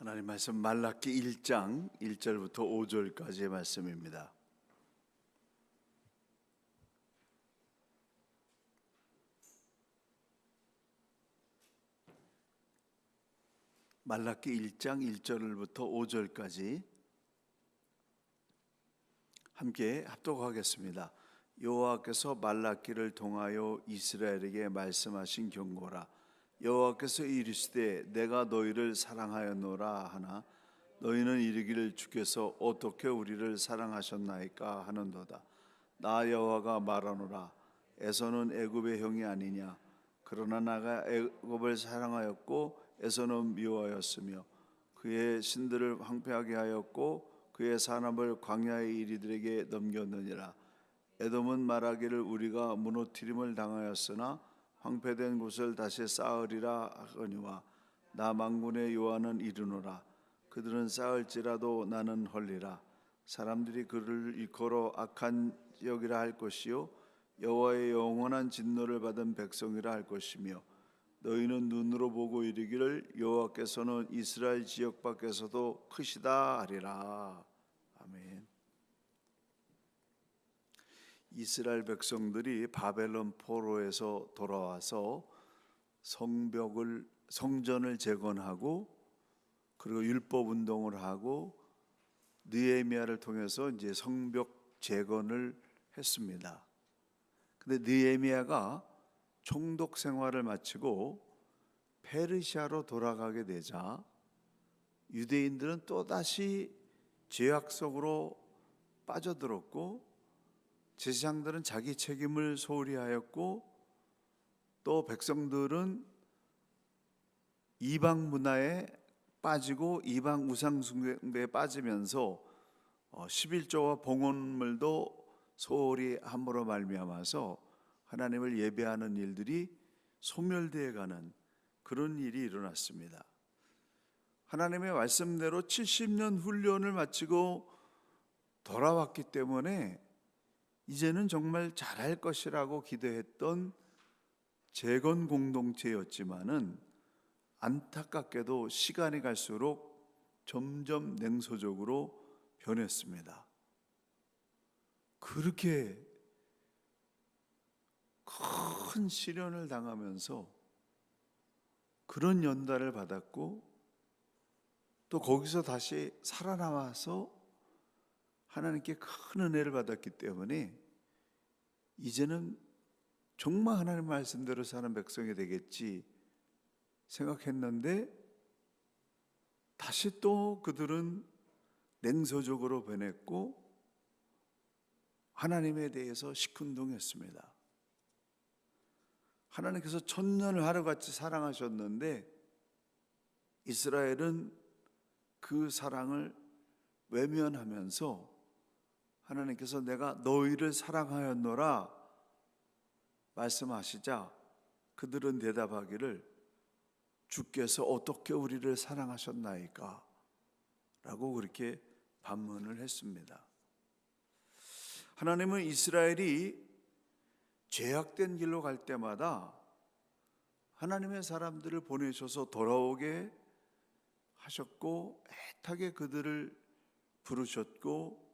하나님 말씀 말라기 1장 1절부터 5절까지의 말씀입니다. 말라기 1장 1절부터 5절까지 함께 합독하겠습니다. 여호와께서 말라기를 통하여 이스라엘에게 말씀하신 경고라. 여호와께서 이르시되 내가 너희를 사랑하였노라 하나 너희는 이르기를 주께서 어떻게 우리를 사랑하셨나이까 하는도다. 나 여호와가 말하노라. 에서는 애굽의 형이 아니냐. 그러나 나가 애굽을 사랑하였고 에서는 미워하였으며 그의 신들을 황폐하게 하였고 그의 산업을 광야의 이리들에게 넘겼느니라. 에돔은 말하기를 우리가 무너뜨림을 당하였으나 황폐된 곳을 다시 쌓으리라 하거니와 나 만군의 여호와는 이르노라. 그들은 쌓을지라도 나는 헐리라. 사람들이 그를 일컬어 악한 지역이라 할 것이요 여호와의 영원한 진노를 받은 백성이라 할 것이며 너희는 눈으로 보고 이르기를 여호와께서는 이스라엘 지역 밖에서도 크시다 하리라. 아멘. 이스라엘 백성들이 바벨론 포로에서 돌아와서 성전을 재건하고 그리고 율법 운동을 하고 느헤미야를 통해서 이제 성벽 재건을 했습니다. 근데 느헤미야가 총독 생활을 마치고 페르시아로 돌아가게 되자 유대인들은 또다시 죄악 속으로 빠져들었고 제사장들은 자기 책임을 소홀히 하였고 또 백성들은 이방 문화에 빠지고 이방 우상 숭배에 빠지면서 11조와 봉헌물도 소홀히 함으로 말미암아서 하나님을 예배하는 일들이 소멸되어 가는 그런 일이 일어났습니다. 하나님의 말씀대로 70년 훈련을 마치고 돌아왔기 때문에 이제는 정말 잘할 것이라고 기대했던 재건 공동체였지만은 안타깝게도 시간이 갈수록 점점 냉소적으로 변했습니다. 그렇게 큰 시련을 당하면서 그런 연단을 받았고 또 거기서 다시 살아남아서 하나님께 큰 은혜를 받았기 때문에 이제는 정말 하나님 말씀대로 사는 백성이 되겠지 생각했는데 다시 또 그들은 냉소적으로 변했고 하나님에 대해서 시큰둥했습니다. 하나님께서 천년을 하루같이 사랑하셨는데 이스라엘은 그 사랑을 외면하면서 하나님께서 내가 너희를 사랑하였노라 말씀하시자 그들은 대답하기를 주께서 어떻게 우리를 사랑하셨나이까 라고 그렇게 반문을 했습니다. 하나님은 이스라엘이 죄악된 길로 갈 때마다 하나님의 사람들을 보내셔서 돌아오게 하셨고 애타게 그들을 부르셨고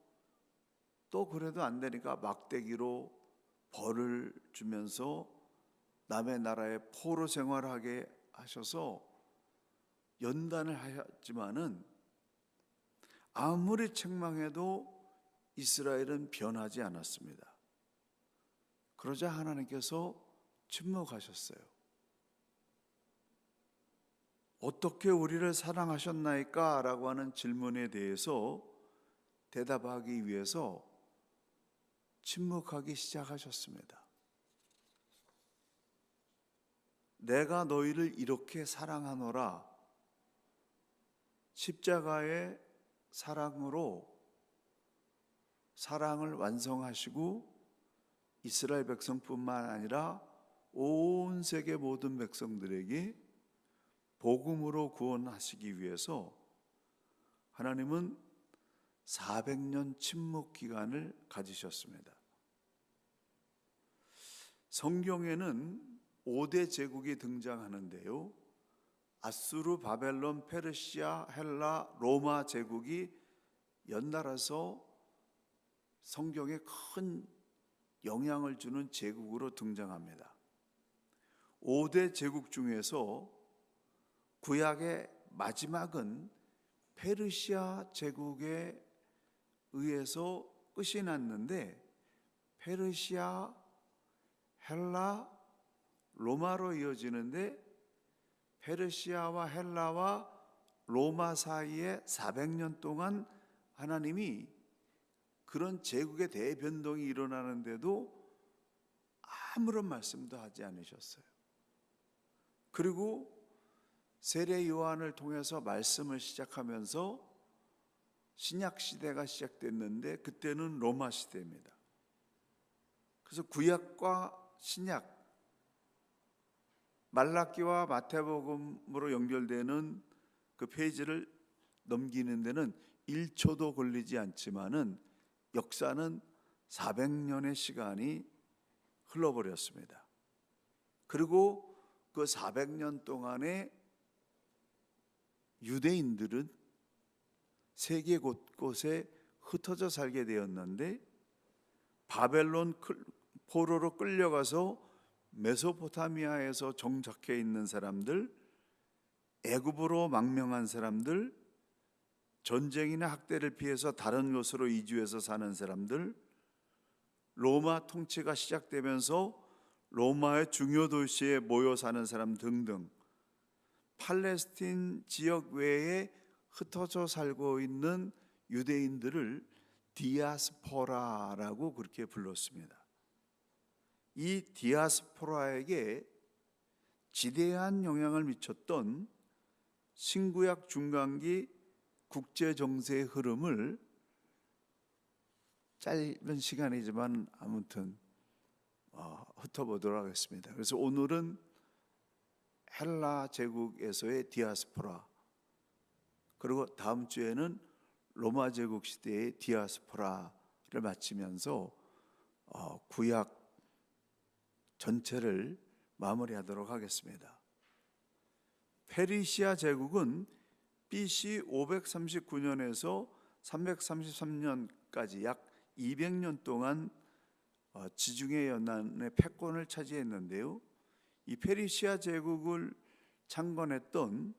또 그래도 안 되니까 막대기로 벌을 주면서 남의 나라에 포로 생활하게 하셔서 연단을 하였지만은 아무리 책망해도 이스라엘은 변하지 않았습니다. 그러자 하나님께서 침묵하셨어요. 어떻게 우리를 사랑하셨나이까? 라고 하는 질문에 대해서 대답하기 위해서 침묵하기 시작하셨습니다. 내가 너희를 이렇게 사랑하노라. 십자가의 사랑으로 사랑을 완성하시고 이스라엘 백성뿐만 아니라 온 세계 모든 백성들에게 복음으로 구원하시기 위해서 하나님은 400년 침묵 기간을 가지셨습니다. 성경에는 5대 제국이 등장하는데요. 아수르, 바벨론, 페르시아, 헬라, 로마 제국이 연달아서 성경에 큰 영향을 주는 제국으로 등장합니다. 5대 제국 중에서 구약의 마지막은 페르시아 제국에 의해서 끝이 났는데, 페르시아, 헬라, 로마로 이어지는데, 페르시아와 헬라와 로마 사이에 400년 동안 하나님이 그런 제국의 대변동이 일어나는데도 아무런 말씀도 하지 않으셨어요. 그리고 세례 요한을 통해서 말씀을 시작하면서 신약 시대가 시작됐는데, 그때는 로마 시대입니다. 그래서 구약과 신약, 말라기와 마태복음으로 연결되는 그 페이지를 넘기는 데는 1초도 걸리지 않지만은 역사는 400년의 시간이 흘러버렸습니다. 그리고 그 400년 동안에 유대인들은 세계 곳곳에 흩어져 살게 되었는데, 바벨론 포로로 끌려가서 메소포타미아에서 정착해 있는 사람들, 애굽으로 망명한 사람들, 전쟁이나 학대를 피해서 다른 곳으로 이주해서 사는 사람들, 로마 통치가 시작되면서 로마의 중요 도시에 모여 사는 사람 등등, 팔레스틴 지역 외에 흩어져 살고 있는 유대인들을 디아스포라라고 그렇게 불렀습니다. 이 디아스포라에게 지대한 영향을 미쳤던 신구약 중간기 국제 정세의 흐름을 짧은 시간이지만 아무튼 훑어보도록 하겠습니다. 그래서 오늘은 헬라 제국에서의 디아스포라, 그리고 다음 주에는 로마 제국 시대의 디아스포라를 마치면서 구약 전체를 마무리하도록 하겠습니다. 페르시아 제국은 BC 539년에서 333년까지 약 200년 동안 지중해 연안의 패권을 차지했는데요. 이 페르시아 제국을 창건했던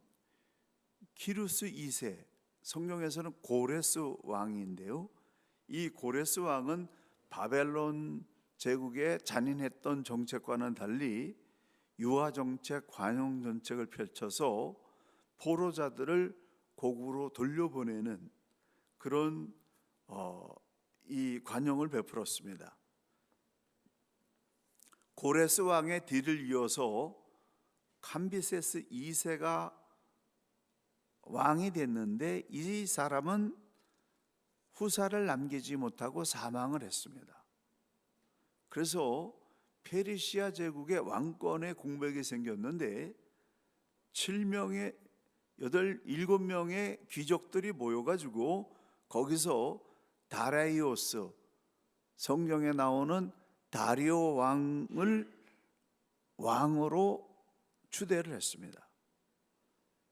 키루스 2세, 성경에서는 고레스 왕인데요. 이 고레스 왕은 바벨론 제국의 잔인했던 정책과는 달리 유화 정책, 관용 정책을 펼쳐서 포로자들을 고국으로 돌려보내는 그런 이 관용을 베풀었습니다. 고레스 왕의 뒤를 이어서 캄비세스 2세가 왕이 됐는데, 이 사람은 후사를 남기지 못하고 사망을 했습니다. 그래서 페르시아 제국의 왕권의 공백이 생겼는데, 7명의 귀족들이 모여가지고 거기서 다라이오스, 성경에 나오는 다리오 왕을 왕으로 추대를 했습니다.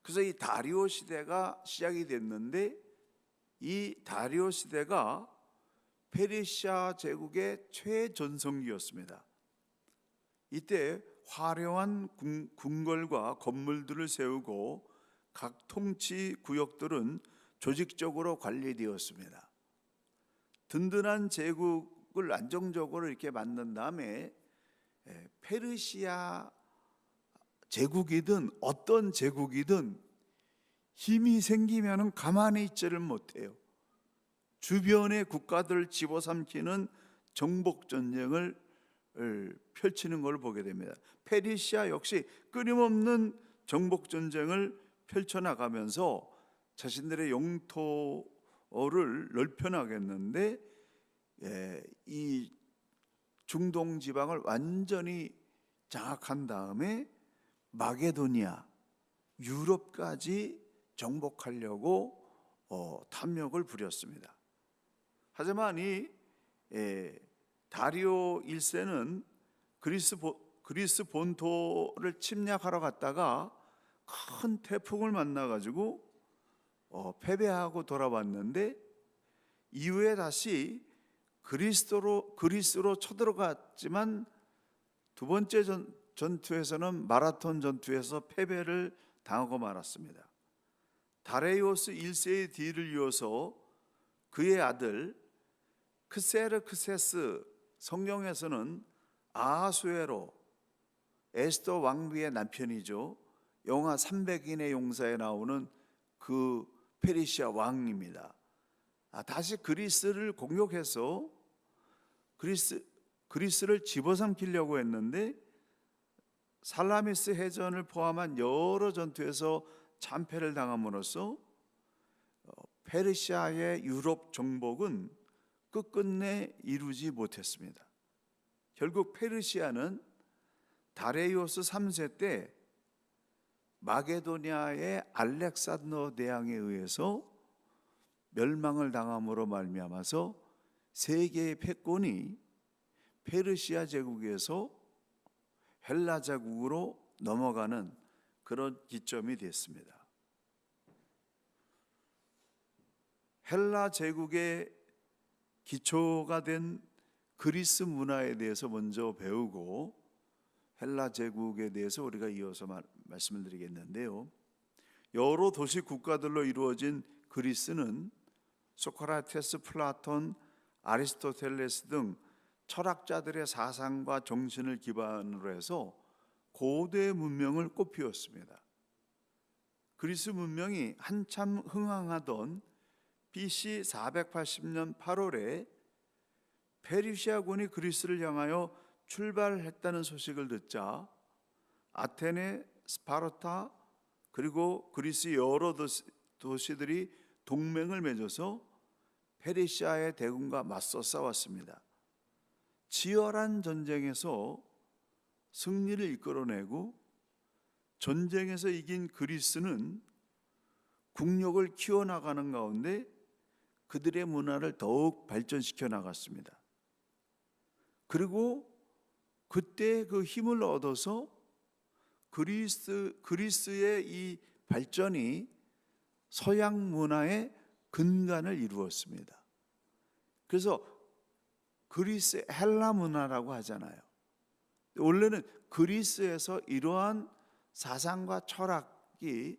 그래서 이 다리오 시대가 시작이 됐는데, 이 다리오 시대가 페르시아 제국의 최전성기였습니다. 이때 화려한 궁궐과 건물들을 세우고 각 통치 구역들은 조직적으로 관리되었습니다. 든든한 제국을 안정적으로 이렇게 만든 다음에 페르시아 제국이든 어떤 제국이든 힘이 생기면 가만히 있지를 못해요. 주변의 국가들을 집어삼키는 정복 전쟁을 펼치는 걸 보게 됩니다. 페르시아 역시 끊임없는 정복 전쟁을 펼쳐나가면서 자신들의 영토를 넓혀나겠는데, 이 중동 지방을 완전히 장악한 다음에 마게도니아, 유럽까지 정복하려고 탐욕을 부렸습니다. 하지만 이 다리오 1세는 그리스 본토를 침략하러 갔다가 큰 태풍을 만나가지고 패배하고 돌아왔는데 이후에 다시 그리스로 쳐들어갔지만 두 번째 전투에서는 마라톤 전투에서 패배를 당하고 말았습니다. 다레이오스 1세의 뒤를 이어서 그의 아들 크세르크세스, 성경에서는 아하수에로, 에스더 왕비의 남편이죠. 영하 300인의 용사에 나오는 그 페르시아 왕입니다. 다시 그리스를 공격해서 그리스를 집어삼키려고 했는데 살라미스 해전을 포함한 여러 전투에서 참패를 당함으로써 페르시아의 유럽 정복은 끝끝내 이루지 못했습니다. 결국 페르시아는 다레이오스 3세 때 마게도니아의 알렉산더 대왕에 의해서 멸망을 당함으로 말미암아서 세계의 패권이 페르시아 제국에서 헬라 제국으로 넘어가는 그런 기점이 됐습니다. 헬라 제국의 기초가 된 그리스 문화에 대해서 먼저 배우고 헬라 제국에 대해서 우리가 이어서 말씀을 드리겠는데요. 여러 도시 국가들로 이루어진 그리스는 소크라테스, 플라톤, 아리스토텔레스 등 철학자들의 사상과 정신을 기반으로 해서 고대 문명을 꽃피웠습니다. 그리스 문명이 한참 흥황하던 BC 480년 8월에 페르시아군이 그리스를 향하여 출발했다는 소식을 듣자 아테네, 스파르타 그리고 그리스 여러 도시들이 동맹을 맺어서 페르시아의 대군과 맞서 싸웠습니다. 치열한 전쟁에서 승리를 이끌어내고 전쟁에서 이긴 그리스는 국력을 키워나가는 가운데 그들의 문화를 더욱 발전시켜 나갔습니다. 그리고 그때 그 힘을 얻어서 그리스의 이 발전이 서양 문화의 근간을 이루었습니다. 그래서 그리스 헬라 문화라고 하잖아요. 원래는 그리스에서 이러한 사상과 철학이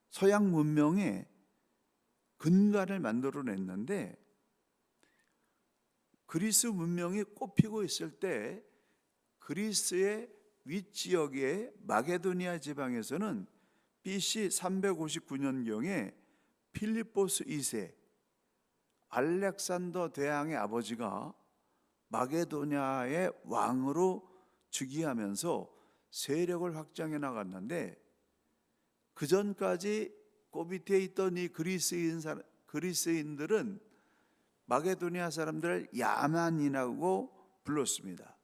서양 문명의 근간을 만들어냈는데 그리스 문명이 꽃피고 있을 때 그리스의 윗지역의 마게도니아 지방에서는 BC 359년경에 필리포스 2세 알렉산더 대왕의 아버지가 마게도니아의 왕으로 즉위하면서 세력을 확장해 나갔는데 그 전까지 그 밑에 있던 이 그리스인들은 마게도니아 사람들을 야만이라고 불렀습니다.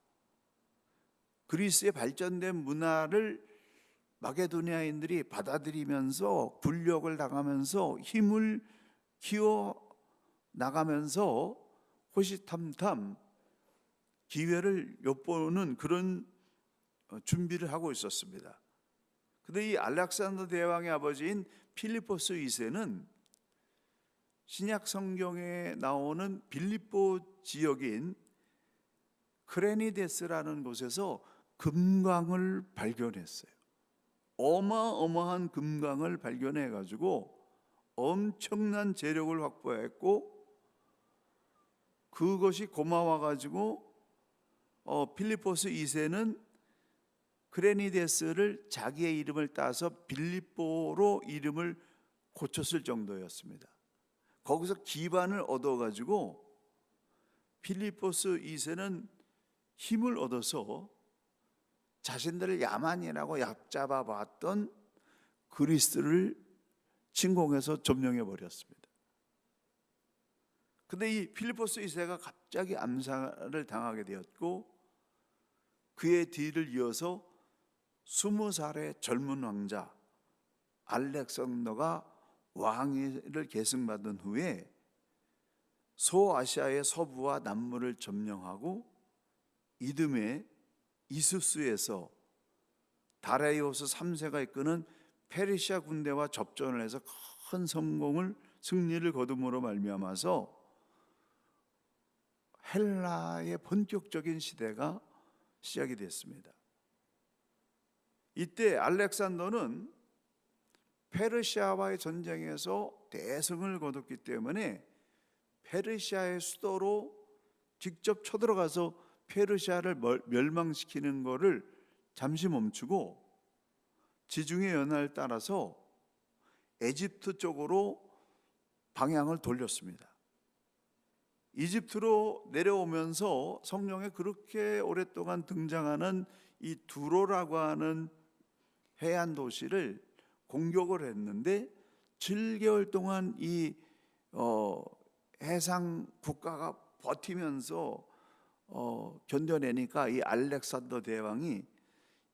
그리스의 발전된 문화를 마게도니아인들이 받아들이면서 굴욕을 당하면서 힘을 키워 나가면서 호시탐탐 기회를 엿보는 그런 준비를 하고 있었습니다. 그런데 이 알렉산더 대왕의 아버지인 필리포스 2세는 신약 성경에 나오는 빌립보 지역인 크레니데스라는 곳에서 금광을 발견했어요. 어마어마한 금광을 발견해 가지고 엄청난 재력을 확보했고 그것이 고마워 가지고 필리포스 2세는 크레니데스를 자기의 이름을 따서 빌립보로 이름을 고쳤을 정도였습니다. 거기서 기반을 얻어 가지고 필리포스 2세는 힘을 얻어서 자신들을 야만이라고 얕잡아 봤던 그리스를 침공해서 점령해 버렸습니다. 그런데 이 필리포스 2세가 갑자기 암살을 당하게 되었고 그의 뒤를 이어서 20살의 젊은 왕자 알렉산더가 왕위를 계승받은 후에 소아시아의 서부와 남부를 점령하고 이듬해 이수스에서 다레이오스 3세가 이끄는 페르시아 군대와 접전을 해서 큰 승리를 거둠으로 말미암아서 헬라의 본격적인 시대가 시작이 됐습니다. 이때 알렉산더는 페르시아와의 전쟁에서 대승을 거뒀기 때문에 페르시아의 수도로 직접 쳐들어가서 페르시아를 멸망시키는 것을 잠시 멈추고 지중해 연안을 따라서 에집트 쪽으로 방향을 돌렸습니다. 이집트로 내려오면서 성경에 그렇게 오랫동안 등장하는 이 두로라고 하는 해안 도시를 공격을 했는데 7개월 동안 이 해상 국가가 버티면서 견뎌내니까 이 알렉산더 대왕이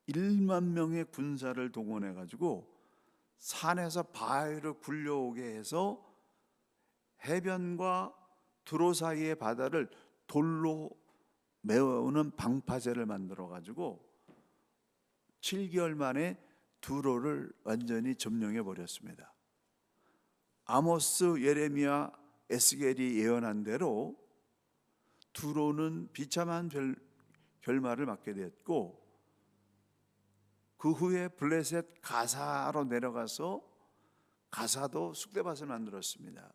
1만 명의 군사를 동원해 가지고 산에서 바위를 굴려오게 해서 해변과 두로 사이의 바다를 돌로 메우는 방파제를 만들어 가지고 7개월 만에 두로를 완전히 점령해 버렸습니다. 아모스, 예레미야, 에스겔이 예언한 대로 두로는 비참한 결말을 맞게 됐고, 그 후에 블레셋 가사로 내려가서 가사도 쑥대밭을 만들었습니다.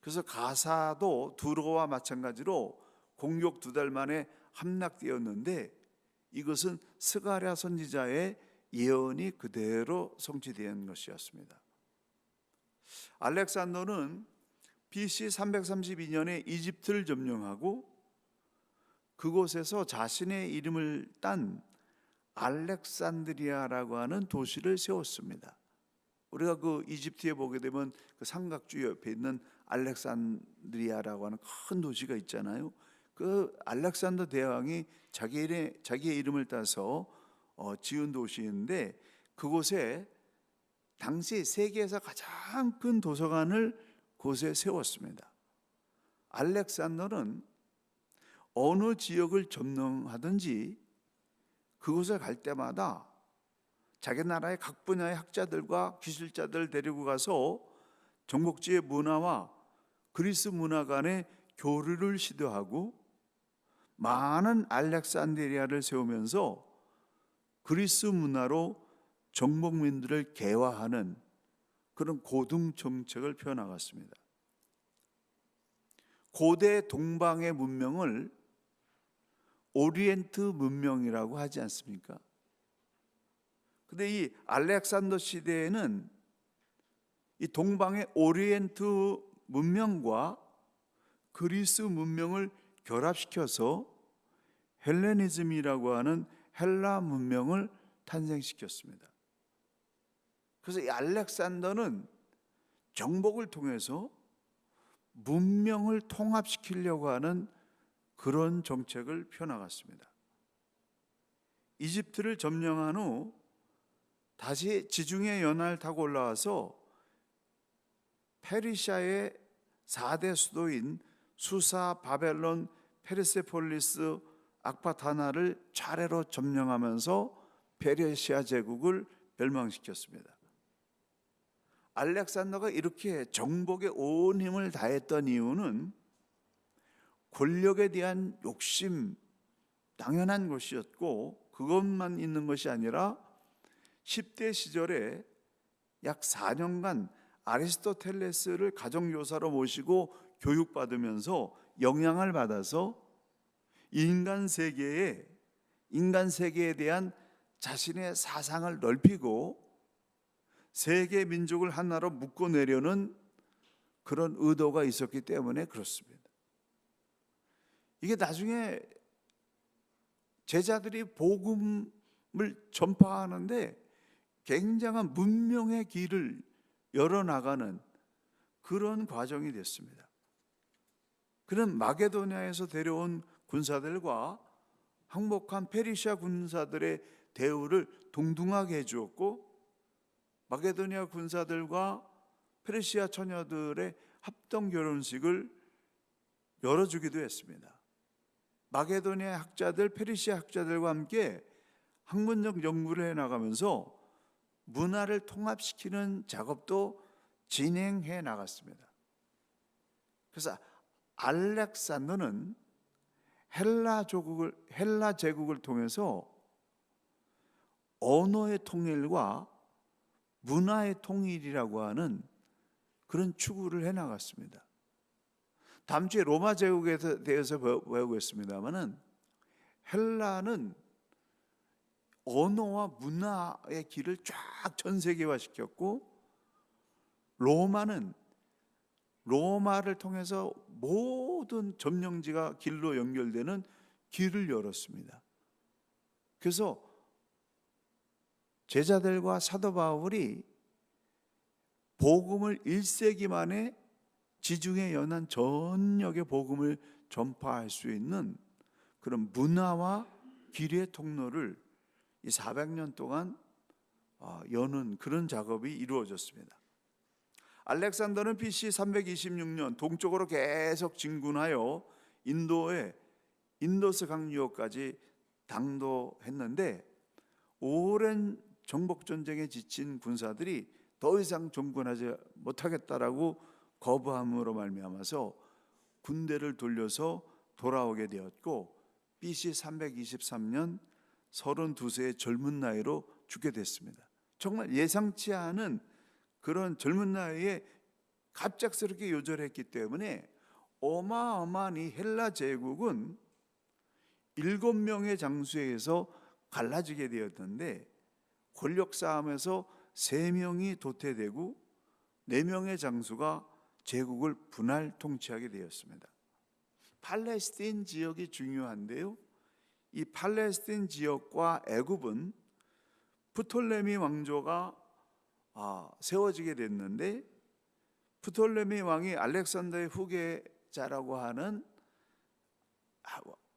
그래서 가사도 두로와 마찬가지로 공격 2달 만에 함락되었는데, 이것은 스가랴 선지자의 예언이 그대로 성취된 것이었습니다. 알렉산더는 BC 332년에 이집트를 점령하고 그곳에서 자신의 이름을 딴 알렉산드리아라고 하는 도시를 세웠습니다. 우리가 그 이집트에 보게 되면 그 삼각주 옆에 있는 알렉산드리아라고 하는 큰 도시가 있잖아요. 그 알렉산더 대왕이 자기의 이름을 따서 지은 도시인데, 그곳에 당시 세계에서 가장 큰 도서관을 곳에 세웠습니다. 알렉산더는 어느 지역을 점령하든지 그곳에 갈 때마다 자기 나라의 각 분야의 학자들과 기술자들을 데리고 가서 정복지의 문화와 그리스 문화 간의 교류를 시도하고 많은 알렉산드리아를 세우면서 그리스 문화로 정복민들을 개화하는 그런 고등 정책을 펴나갔습니다. 고대 동방의 문명을 오리엔트 문명이라고 하지 않습니까? 근데 이 알렉산더 시대에는 이 동방의 오리엔트 문명과 그리스 문명을 결합시켜서 헬레니즘이라고 하는 헬라 문명을 탄생시켰습니다. 그래서 이 알렉산더는 정복을 통해서 문명을 통합시키려고 하는 그런 정책을 펴나갔습니다. 이집트를 점령한 후 다시 지중해 연안을 타고 올라와서 페르시아의 4대 수도인 수사, 바벨론, 페르세폴리스, 악바타나를 차례로 점령하면서 페르시아 제국을 멸망시켰습니다. 알렉산더가 이렇게 정복에 온 힘을 다했던 이유는 권력에 대한 욕심, 당연한 것이었고, 그것만 있는 것이 아니라 10대 시절에 약 4년간 아리스토텔레스를 가정교사로 모시고 교육받으면서 영향을 받아서 인간 세계에 대한 자신의 사상을 넓히고 세계 민족을 하나로 묶어내려는 그런 의도가 있었기 때문에 그렇습니다. 이게 나중에 제자들이 복음을 전파하는데 굉장한 문명의 길을 열어나가는 그런 과정이 됐습니다. 그는 마게도냐에서 데려온 군사들과 항복한 페르시아 군사들의 대우를 동등하게 해주었고, 마게도냐 군사들과 페르시아 처녀들의 합동 결혼식을 열어주기도 했습니다. 마게도냐 학자들, 페르시아 학자들과 함께 학문적 연구를 해나가면서 문화를 통합시키는 작업도 진행해 나갔습니다. 그래서 알렉산더는 헬라 제국을 통해서 언어의 통일과 문화의 통일이라고 하는 그런 추구를 해 나갔습니다. 다음 주에 로마 제국에 대해서 배우겠습니다만은 헬라는 언어와 문화의 길을 쫙 전 세계화 시켰고, 로마는 로마를 통해서 모든 점령지가 길로 연결되는 길을 열었습니다. 그래서 제자들과 사도 바울이 복음을 1세기 만에 지중해 연안 전역의 복음을 전파할 수 있는 그런 문화와 길의 통로를 이 400년 동안 여는 그런 작업이 이루어졌습니다. 알렉산더는 BC 326년 동쪽으로 계속 진군하여 인도의 인더스 강 유역까지 당도했는데, 오랜 정복 전쟁에 지친 군사들이 더 이상 정군하지 못하겠다라고 거부함으로 말미암아서 군대를 돌려서 돌아오게 되었고, BC 323년 32세의 젊은 나이로 죽게 됐습니다. 정말 예상치 않은 그런 젊은 나이에 갑작스럽게 요절했기 때문에 어마어마한 이 헬라 제국은 7명의 장수에 의해서 갈라지게 되었는데, 권력 싸움에서 3명이 도태되고 4명의 장수가 제국을 분할 통치하게 되었습니다. 팔레스틴 지역이 중요한데요, 이 팔레스틴 지역과 애굽은 프톨레미 왕조가 세워지게 됐는데, 프톨레미 왕이 알렉산더의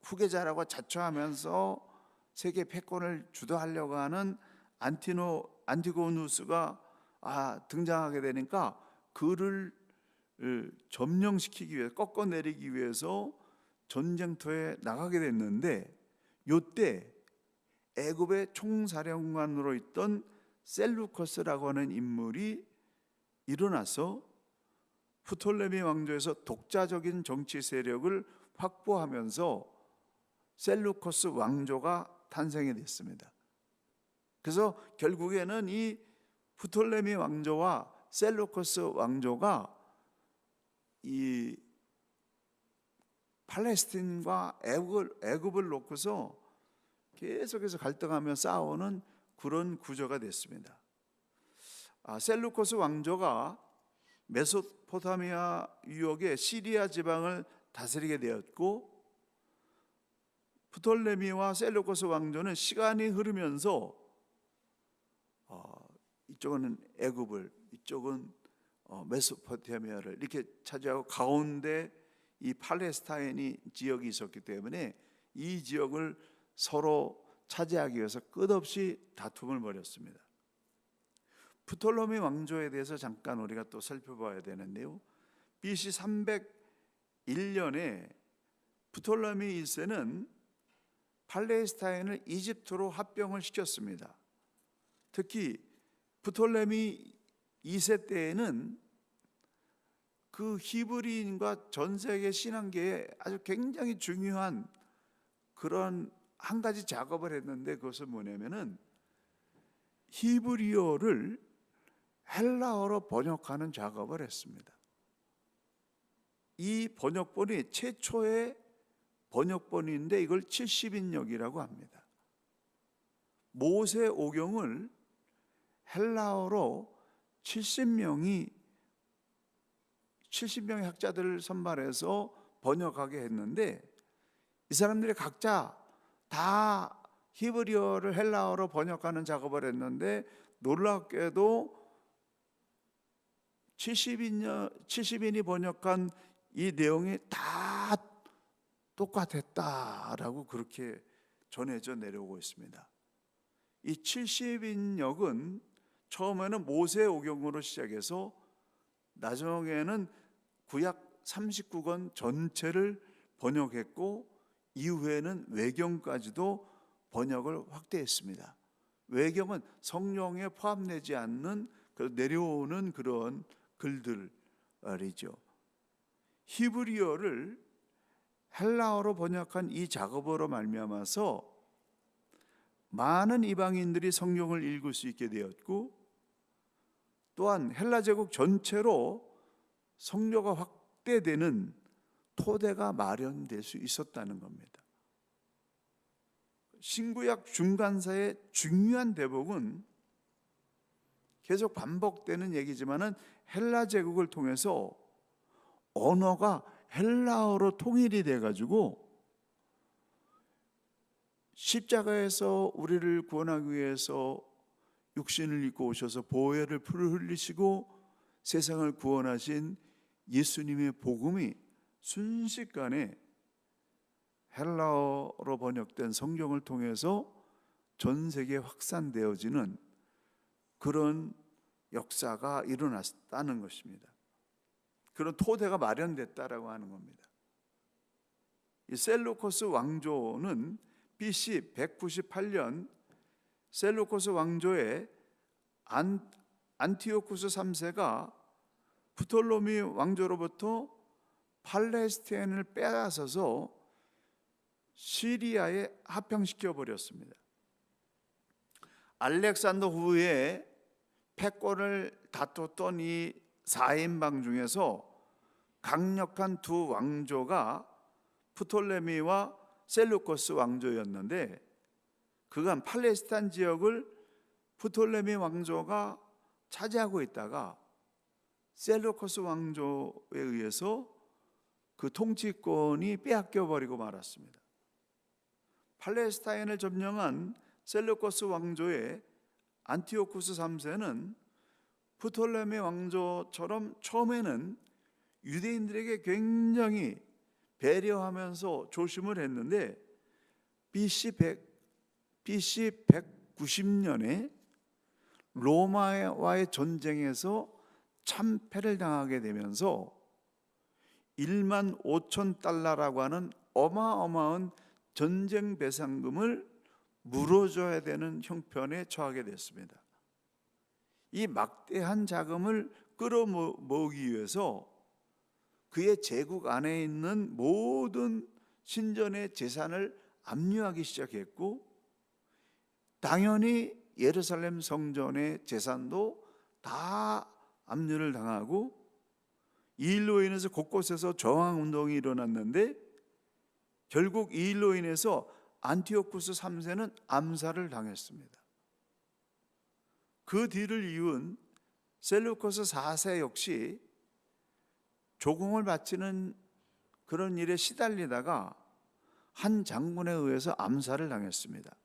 후계자라고 자처하면서 세계 패권을 주도하려고 하는 안티고누스가 등장하게 되니까 그를 점령시키기 위해, 꺾어내리기 위해서 전쟁터에 나가게 됐는데, 이때 애굽의 총사령관으로 있던 셀루커스라고 하는 인물이 일어나서 프톨레미 왕조에서 독자적인 정치 세력을 확보하면서 셀루커스 왕조가 탄생이 됐습니다. 그래서 결국에는 이 프톨레미 왕조와 셀루커스 왕조가 이 팔레스틴과 애굽을 놓고서 계속해서 갈등하며 싸우는 그런 구조가 됐습니다. 셀루코스 왕조가 메소포타미아 유역의 시리아 지방을 다스리게 되었고, 프톨레미와 셀루코스 왕조는 시간이 흐르면서 이쪽은 애굽을, 이쪽은 메소포타미아를 이렇게 차지하고, 가운데 이 팔레스타인이 지역이 있었기 때문에 이 지역을 서로 차지하기 위해서 끝없이 다툼을 벌였습니다. 프톨레미 왕조에 대해서 잠깐 우리가 또 살펴봐야 되는데요, BC 301년에 프톨레미 1세는 팔레스타인을 이집트로 합병을 시켰습니다. 특히 프톨레미 2세 때에는 그 히브리인과 전 세계 신앙계에 아주 굉장히 중요한 그런 한 가지 작업을 했는데, 그것은 뭐냐면은 히브리어를 헬라어로 번역하는 작업을 했습니다. 이 번역본이 최초의 번역본인데 이걸 70인역이라고 합니다. 모세 오경을 헬라어로 70명의 학자들을 선발해서 번역하게 했는데, 이 사람들이 각자 다 히브리어를 헬라어로 번역하는 작업을 했는데, 놀랍게도 70인이 번역한 이 내용이 다 똑같았다라고 그렇게 전해져 내려오고 있습니다. 이 70인역은 처음에는 모세 오경으로 시작해서 나중에는 구약 39권 전체를 번역했고, 이후에는 외경까지도 번역을 확대했습니다. 외경은 성령에 포함되지 않는 내려오는 그런 글들이죠. 히브리어를 헬라어로 번역한 이 작업으로 말미암아서 많은 이방인들이 성경을 읽을 수 있게 되었고, 또한 헬라 제국 전체로 성교가 확대되는 토대가 마련될 수 있었다는 겁니다. 신구약 중간사의 중요한 대목은 계속 반복되는 얘기지만은 헬라 제국을 통해서 언어가 헬라어로 통일이 돼가지고 십자가에서 우리를 구원하기 위해서 육신을 입고 오셔서 보혈을 피를 흘리시고 세상을 구원하신 예수님의 복음이 순식간에 헬라어로 번역된 성경을 통해서 전 세계에 확산되어지는 그런 역사가 일어났다는 것입니다. 그런 토대가 마련됐다라고 하는 겁니다. 이 셀루코스 왕조는 BC 198년 셀루코스 왕조의 안티오쿠스 3세가 프톨로미 왕조로부터 팔레스타인을 빼앗아서 시리아에 합병시켜 버렸습니다. 알렉산더 후에 패권을 다퉜던 이 4인방 중에서 강력한 두 왕조가 프톨레미와 셀루코스 왕조였는데, 그간 팔레스타인 지역을 프톨레미 왕조가 차지하고 있다가 셀루코스 왕조에 의해서 그 통치권이 빼앗겨 버리고 말았습니다. 팔레스타인을 점령한 셀루코스 왕조의 안티오쿠스 3세는 프톨레미 왕조처럼 처음에는 유대인들에게 굉장히 배려하면서 조심을 했는데 BC 190년에 로마와의 전쟁에서 참패를 당하게 되면서 1만 5천 달러라고 하는 어마어마한 전쟁 배상금을 물어줘야 되는 형편에 처하게 됐습니다. 이 막대한 자금을 끌어모으기 위해서 그의 제국 안에 있는 모든 신전의 재산을 압류하기 시작했고, 당연히 예루살렘 성전의 재산도 다 압류를 당하고, 이 일로 인해서 곳곳에서 저항운동이 일어났는데 결국 이 일로 인해서 안티오쿠스 3세는 암살을 당했습니다. 그 뒤를 이은 셀루코스 4세 역시 조공을 바치는 그런 일에 시달리다가 한 장군에 의해서 암살을 당했습니다.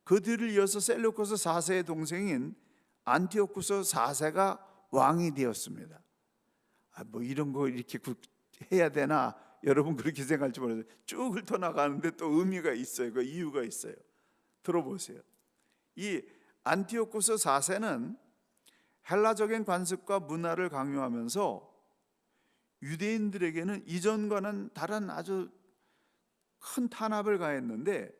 그 뒤를 이어서 셀루코스 4세의 동생인 안티오쿠스 4세가 왕이 되었습니다. 뭐 이런 거 이렇게 해야 되나, 여러분 그렇게 생각할지 모르겠어요. 쭉 훑어나가는데 또 의미가 있어요. 그 이유가 있어요. 들어보세요. 이 안티오쿠스 4세는 헬라적인 관습과 문화를 강요하면서 유대인들에게는 이전과는 다른 아주 큰 탄압을 가했는데,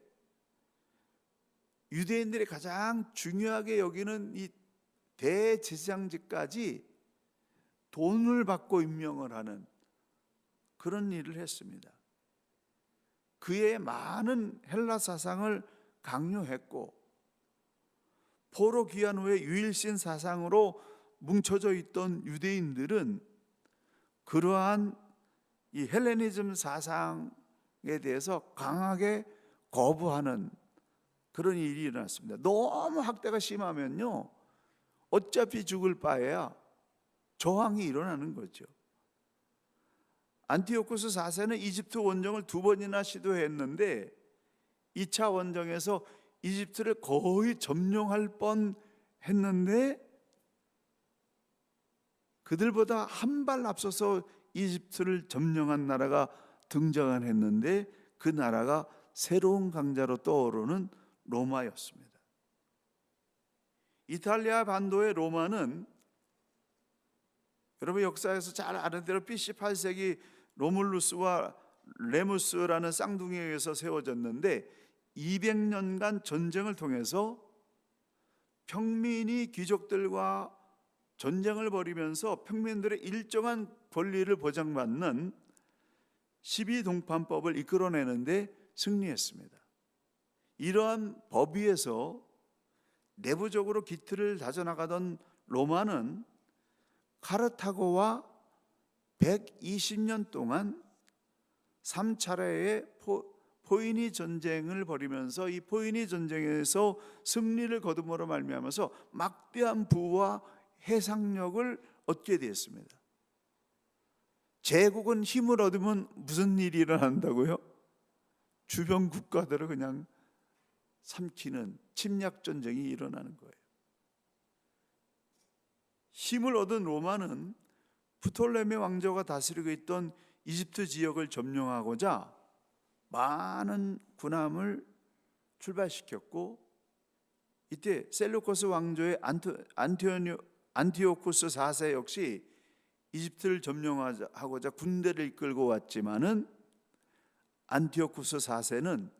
유대인들이 가장 중요하게 여기는 이 대제사장직까지 돈을 받고 임명을 하는 그런 일을 했습니다. 그의 많은 헬라 사상을 강요했고, 포로 귀환 후에 유일신 사상으로 뭉쳐져 있던 유대인들은 그러한 이 헬레니즘 사상에 대해서 강하게 거부하는 그런 일이 일어났습니다. 너무 학대가 심하면요, 어차피 죽을 바에야 저항이 일어나는 거죠. 안티오쿠스 4세는 이집트 원정을 2번이나 시도했는데 2차 원정에서 이집트를 거의 점령할 뻔 했는데, 그들보다 한 발 앞서서 이집트를 점령한 나라가 등장을 했는데, 그 나라가 새로운 강자로 떠오르는 로마였습니다. 이탈리아 반도의 로마는 여러분 역사에서 잘 아는 대로 BC 8세기 로물루스와 레무스라는 쌍둥이에 의해서 세워졌는데, 200년간 전쟁을 통해서 평민이 귀족들과 전쟁을 벌이면서 평민들의 일정한 권리를 보장받는 12동판법을 이끌어내는데 승리했습니다. 이러한 법 위에서 내부적으로 기틀을 다져나가던 로마는 카르타고와 120년 동안 3차례의 포이니 전쟁을 벌이면서 이 포이니 전쟁에서 승리를 거둠으로 말미암아서 막대한 부와 해상력을 얻게 되었습니다. 제국은 힘을 얻으면 무슨 일이 일어난다고요? 주변 국가들을 그냥 삼키는 침략 전쟁이 일어나는 거예요. 힘을 얻은 로마는 프톨레미 왕조가 다스리고 있던 이집트 지역을 점령하고자 많은 군함을 출발시켰고, 이때 셀루코스 왕조의 안티오쿠스 4세 역시 이집트를 점령하고자 군대를 이끌고 왔지만은 안티오쿠스 4세는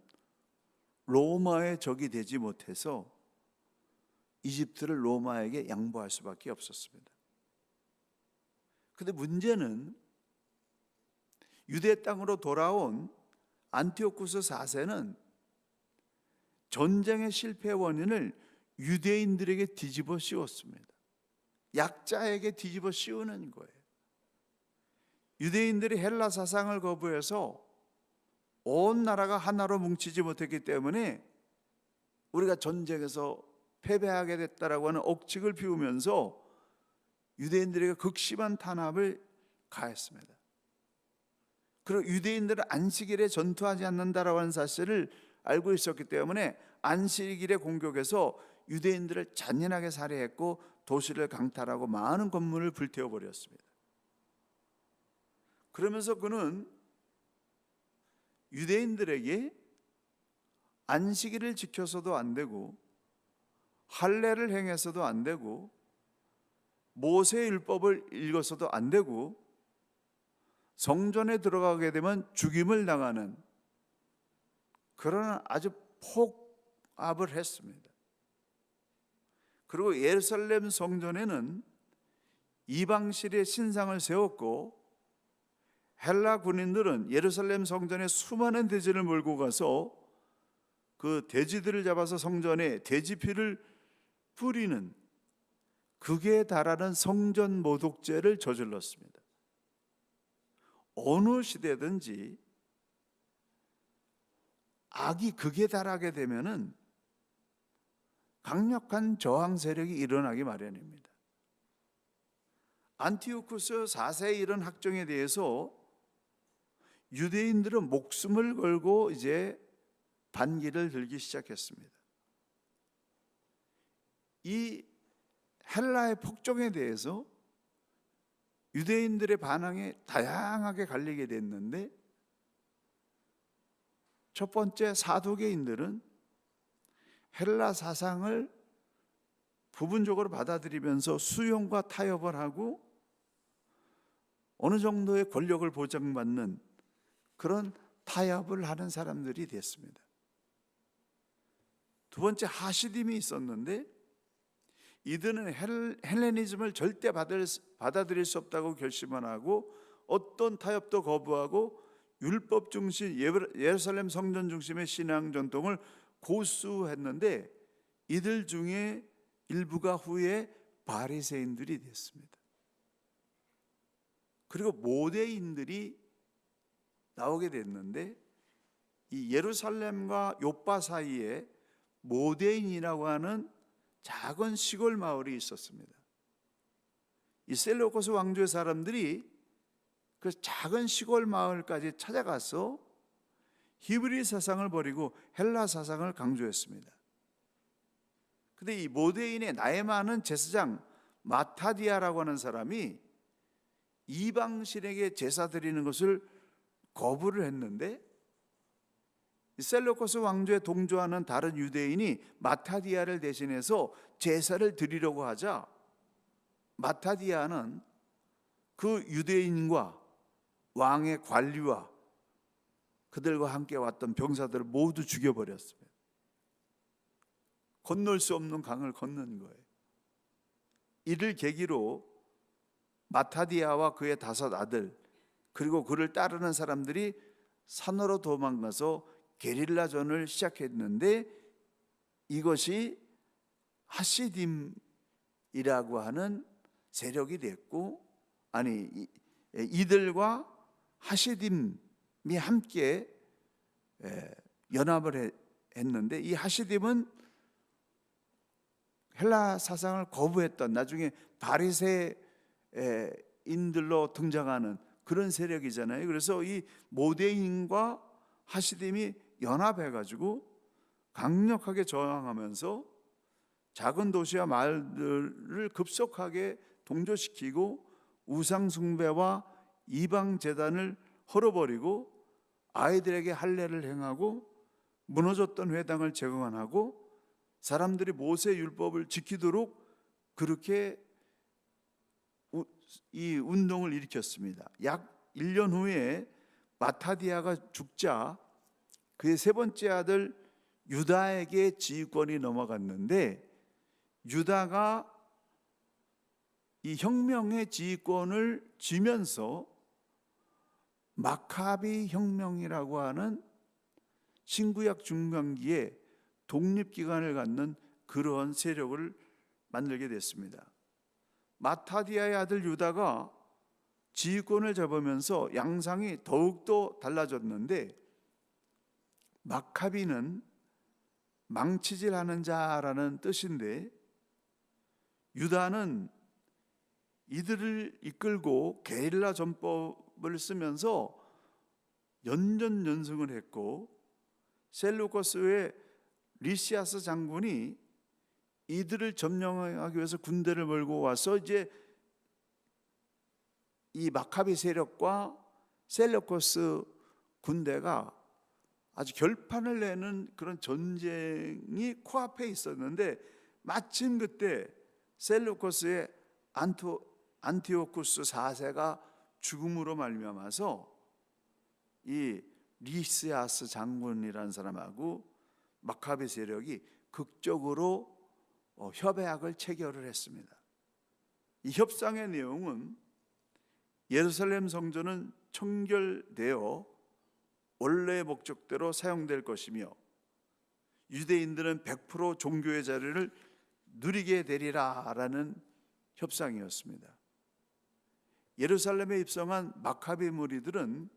로마의 적이 되지 못해서 이집트를 로마에게 양보할 수밖에 없었습니다. 그런데 문제는 유대 땅으로 돌아온 안티오쿠스 4세는 전쟁의 실패 원인을 유대인들에게 뒤집어 씌웠습니다. 약자에게 뒤집어 씌우는 거예요. 유대인들이 헬라 사상을 거부해서 온 나라가 하나로 뭉치지 못했기 때문에 우리가 전쟁에서 패배하게 됐다라고 하는 억측을 피우면서 유대인들에게 극심한 탄압을 가했습니다. 그리고 유대인들은 안식일에 전투하지 않는다라고 하는 사실을 알고 있었기 때문에 안식일에 공격해서 유대인들을 잔인하게 살해했고 도시를 강탈하고 많은 건물을 불태워버렸습니다. 그러면서 그는 유대인들에게 안식일을 지켜서도 안 되고 할례를 행해서도 안 되고 모세의 율법을 읽어서도 안 되고 성전에 들어가게 되면 죽임을 당하는 그런 아주 폭압을 했습니다. 그리고 예루살렘 성전에는 이방신의 신상을 세웠고 헬라 군인들은 예루살렘 성전에 수많은 돼지를 몰고 가서 그 돼지들을 잡아서 성전에 돼지피를 뿌리는 극에 달하는 성전 모독죄를 저질렀습니다. 어느 시대든지 악이 극에 달하게 되면은 강력한 저항 세력이 일어나기 마련입니다. 안티오쿠스 4세의 이런 학정에 대해서 유대인들은 목숨을 걸고 이제 반기를 들기 시작했습니다. 이 헬라의 폭정에 대해서 유대인들의 반응이 다양하게 갈리게 됐는데, 첫 번째 사두개인들은 헬라 사상을 부분적으로 받아들이면서 수용과 타협을 하고 어느 정도의 권력을 보장받는 그런 타협을 하는 사람들이 됐습니다. 두 번째 하시딤이 있었는데, 이들은 헬레니즘을 절대 받아들일 수 없다고 결심을 하고 어떤 타협도 거부하고 율법 중심 예루살렘 성전 중심의 신앙 전통을 고수했는데, 이들 중에 일부가 후에 바리새인들이 됐습니다. 그리고 모대인들이 나오게 됐는데, 이 예루살렘과 요빠 사이에 모대인이라고 하는 작은 시골 마을이 있었습니다. 이 셀루코스 왕조의 사람들이 그 작은 시골 마을까지 찾아가서 히브리 사상을 버리고 헬라 사상을 강조했습니다. 그런데 이 모대인의 나이 많은 제사장 마타디아라고 하는 사람이 이방신에게 제사 드리는 것을 거부를 했는데, 셀루코스 왕조에 동조하는 다른 유대인이 마타디아를 대신해서 제사를 드리려고 하자 마타디아는 그 유대인과 왕의 관리와 그들과 함께 왔던 병사들을 모두 죽여버렸습니다. 건널 수 없는 강을 건넌 거예요. 이를 계기로 마타디아와 그의 5 아들 그리고 그를 따르는 사람들이 산으로 도망가서 게릴라전을 시작했는데 이것이 하시딤이라고 하는 세력이 됐고, 이들과 하시딤이 함께 연합을 했는데, 이 하시딤은 헬라 사상을 거부했던, 나중에 바리새인들로 등장하는 그런 세력이잖아요. 그래서 이 모데인과 하시딤이 연합해가지고 강력하게 저항하면서 작은 도시와 마을들을 급속하게 동조시키고 우상 숭배와 이방 제단을 헐어버리고 아이들에게 할례를 행하고 무너졌던 회당을 재건하고 사람들이 모세 율법을 지키도록 그렇게 이 운동을 일으켰습니다. 약 1년 후에 마타디아가 죽자 그의 3번째 아들 유다에게 지휘권이 넘어갔는데, 유다가 이 혁명의 지휘권을 쥐면서 마카비 혁명이라고 하는 신구약 중간기에 독립기관을 갖는 그러한 세력을 만들게 됐습니다. 마타디아의 아들 유다가 지휘권을 잡으면서 양상이 더욱더 달라졌는데, 마카비는 망치질하는 자라는 뜻인데, 유다는 이들을 이끌고 게릴라 전법을 쓰면서 연전연승을 했고, 셀루커스의 리시아스 장군이 이들을 점령하기 위해서 군대를 몰고 와서 이제 이 마카비 세력과 셀루커스 군대가 아주 결판을 내는 그런 전쟁이 코앞에 있었는데, 마침 그때 셀루커스의 안티오쿠스 4세가 죽음으로 말미암아서 이 리시아스 장군이라는 사람하고 마카비 세력이 극적으로 협약을 체결을 했습니다. 이 협상의 내용은 예루살렘 성전은 청결되어 원래의 목적대로 사용될 것이며 유대인들은 100% 종교의 자리를 누리게 되리라라는 협상이었습니다. 예루살렘에 입성한 마카비 무리들은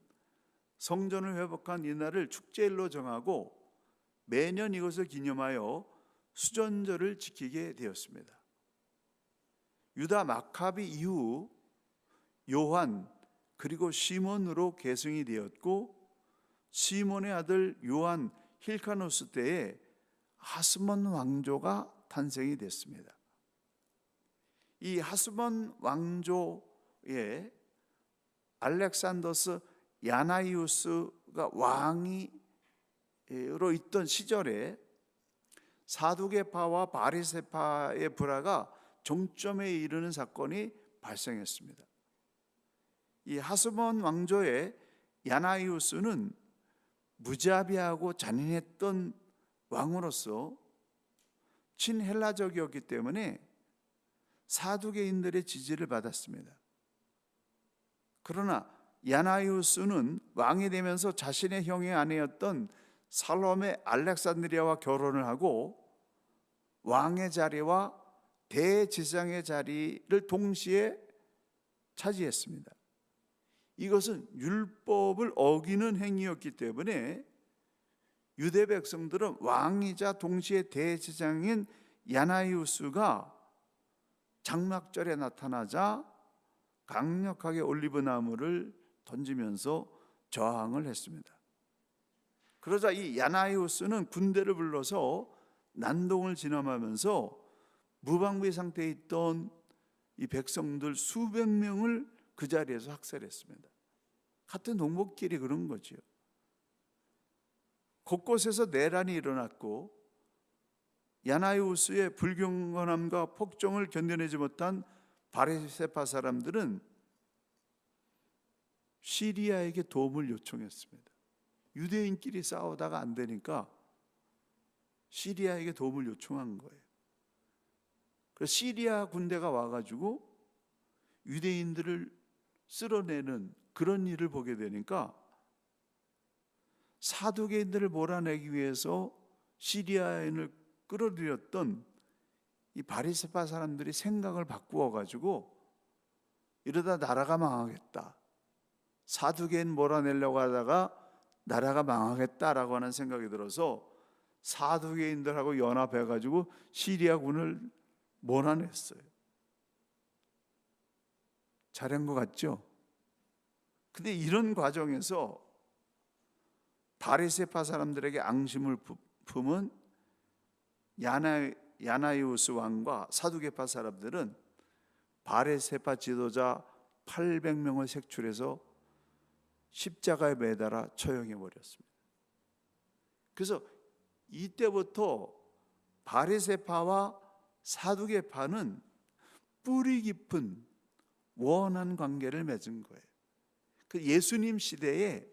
성전을 회복한 이날을 축제일로 정하고 매년 이것을 기념하여 수전절을 지키게 되었습니다. 유다 마카비 이후 요한 그리고 시몬으로 계승이 되었고, 시몬의 아들 요한 힐카노스 때에 하스몬 왕조가 탄생이 됐습니다. 이 하스몬 왕조에 알렉산더스 야나이우스가 왕으로 있던 시절에 사두개파와 바리새파의 불화가 정점에 이르는 사건이 발생했습니다. 이 하스몬 왕조의 야나이우스는 무자비하고 잔인했던 왕으로서 친헬라적이었기 때문에 사두개인들의 지지를 받았습니다. 그러나 야나이우스는 왕이 되면서 자신의 형의 아내였던 살롬의 알렉산드리아와 결혼을 하고 왕의 자리와 대제사장의 자리를 동시에 차지했습니다. 이것은 율법을 어기는 행위였기 때문에 유대 백성들은 왕이자 동시에 대제사장인 야나이우스가 장막절에 나타나자 강력하게 올리브 나무를 던지면서 저항을 했습니다. 그러자 이 야나이우스는 군대를 불러서 난동을 진압하면서 무방비 상태에 있던 이 백성들 수백 명을 그 자리에서 학살했습니다. 같은 동목끼리 그런 거죠. 곳곳에서 내란이 일어났고 야나이우스의 불경건함과 폭정을 견뎌내지 못한 바리새파 사람들은 시리아에게 도움을 요청했습니다. 유대인끼리 싸우다가 안 되니까 시리아에게 도움을 요청한 거예요. 그래서 시리아 군대가 와가지고 유대인들을 쓸어내는 그런 일을 보게 되니까 사두개인들을 몰아내기 위해서 시리아인을 끌어들였던 이 바리새파 사람들이 생각을 바꾸어 가지고 이러다 나라가 망하겠다, 사두개인 몰아내려고 하다가 나라가 망하겠다라고 하는 생각이 들어서 사두개인들하고 연합해 가지고 시리아군을 몰아냈어요. 잘한 것 같죠? 근데 이런 과정에서 바리새파 사람들에게 앙심을 품은 야나이우스 왕과 사두개파 사람들은 바리새파 지도자 800명을 색출해서 십자가에 매달아 처형해 버렸습니다. 그래서 이때부터 바리새파와 사두개파는 뿌리 깊은 원한 관계를 맺은 거예요. 그 예수님 시대에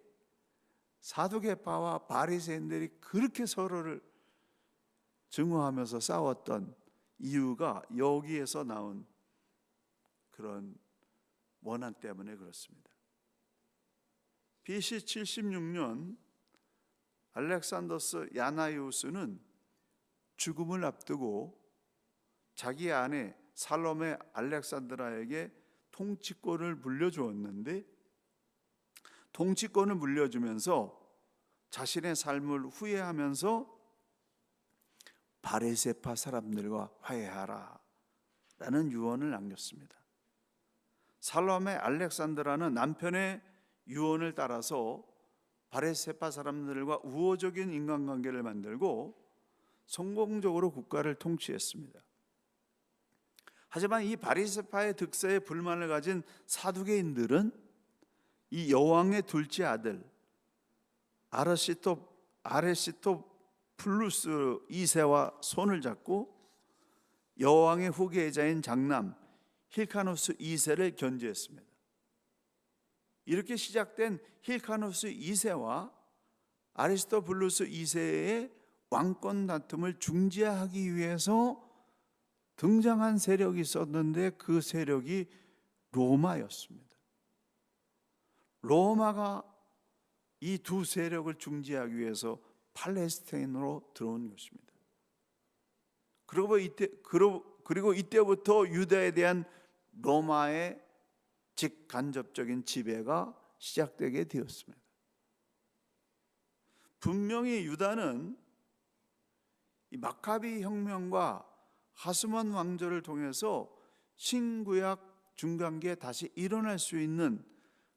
사두개파와 바리새인들이 그렇게 서로를 증오하면서 싸웠던 이유가 여기에서 나온 그런 원한 때문에 그렇습니다. BC 76년 알렉산더스 야나이우스는 죽음을 앞두고 자기 아내 살로메 알렉산드라에게 통치권을 물려주었는데, 통치권을 물려주면서 자신의 삶을 후회하면서 바리새파 사람들과 화해하라 라는 유언을 남겼습니다. 살로메 알렉산드라는 남편의 유언을 따라서 바리새파 사람들과 우호적인 인간관계를 만들고 성공적으로 국가를 통치했습니다. 하지만 이 바리새파의 득세에 불만을 가진 사두개인들은 이 여왕의 둘째 아들 아레시토플루스 2세와 손을 잡고 여왕의 후계자인 장남 힐카누스 2세를 견제했습니다. 이렇게 시작된 힐카누스 2세와 아리스토블루스 2세의 왕권 다툼을 중지하기 위해서 등장한 세력이 있었는데 그 세력이 로마였습니다. 로마가 이 두 세력을 중지하기 위해서 팔레스타인으로 들어온 것입니다. 그리고 이때부터 유다에 대한 로마의 직간접적인 지배가 시작되게 되었습니다. 분명히 유다는 이 마카비 혁명과 하스몬 왕조를 통해서 신구약 중간기에 다시 일어날 수 있는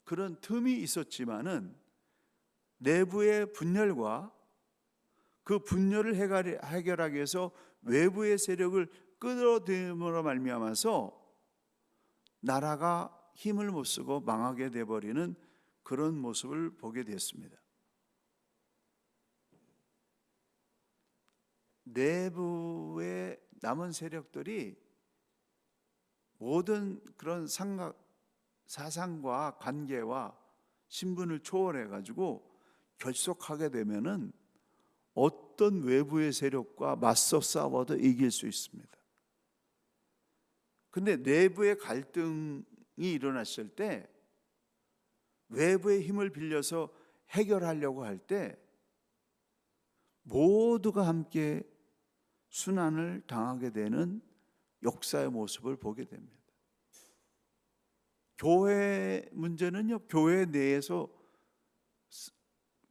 그런 틈이 있었지만은 내부의 분열과 그 분열을 해결하기 위해서 외부의 세력을 끌어들임으로 말미암아서 나라가 힘을 못 쓰고 망하게 되어버리는 그런 모습을 보게 됐습니다. 내부의 남은 세력들이 모든 그런 사상과 관계와 신분을 초월해 가지고 결속하게 되면은 어떤 외부의 세력과 맞서 싸워도 이길 수 있습니다. 근데 내부의 갈등이 일어났을 때 외부의 힘을 빌려서 해결하려고 할 때 모두가 함께 순환을 당하게 되는 역사의 모습을 보게 됩니다. 교회 문제는요, 교회 내에서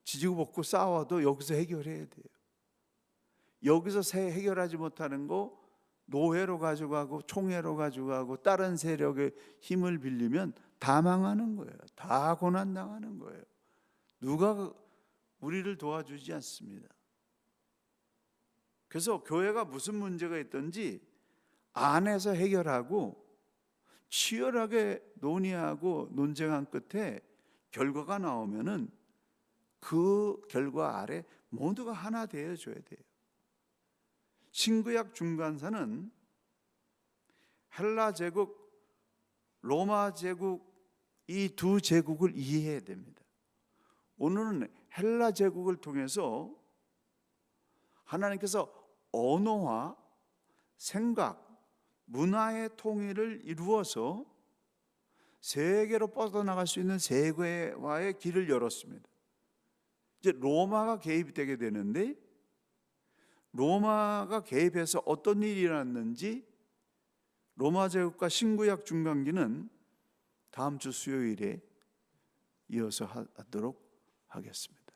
지지고 볶고 싸워도 여기서 해결해야 돼요. 여기서 해결하지 못하는 거 노회로 가져가고 총회로 가져가고 다른 세력의 힘을 빌리면 다 망하는 거예요. 다 고난당하는 거예요. 누가 우리를 도와주지 않습니다. 그래서 교회가 무슨 문제가 있든지 안에서 해결하고 치열하게 논의하고 논쟁한 끝에 결과가 나오면은 그 결과 아래 모두가 하나 되어줘야 돼요. 신구약 중간사는 헬라 제국, 로마 제국 이 두 제국을 이해해야 됩니다. 오늘은 헬라 제국을 통해서 하나님께서 언어와 생각, 문화의 통일을 이루어서 세계로 뻗어나갈 수 있는 세계화의 길을 열었습니다. 이제 로마가 개입이 되게 되는데, 로마가 개입해서 어떤 일이 일어났는지 로마 제국과 신구약 중간기는 다음 주 수요일에 이어서 하도록 하겠습니다.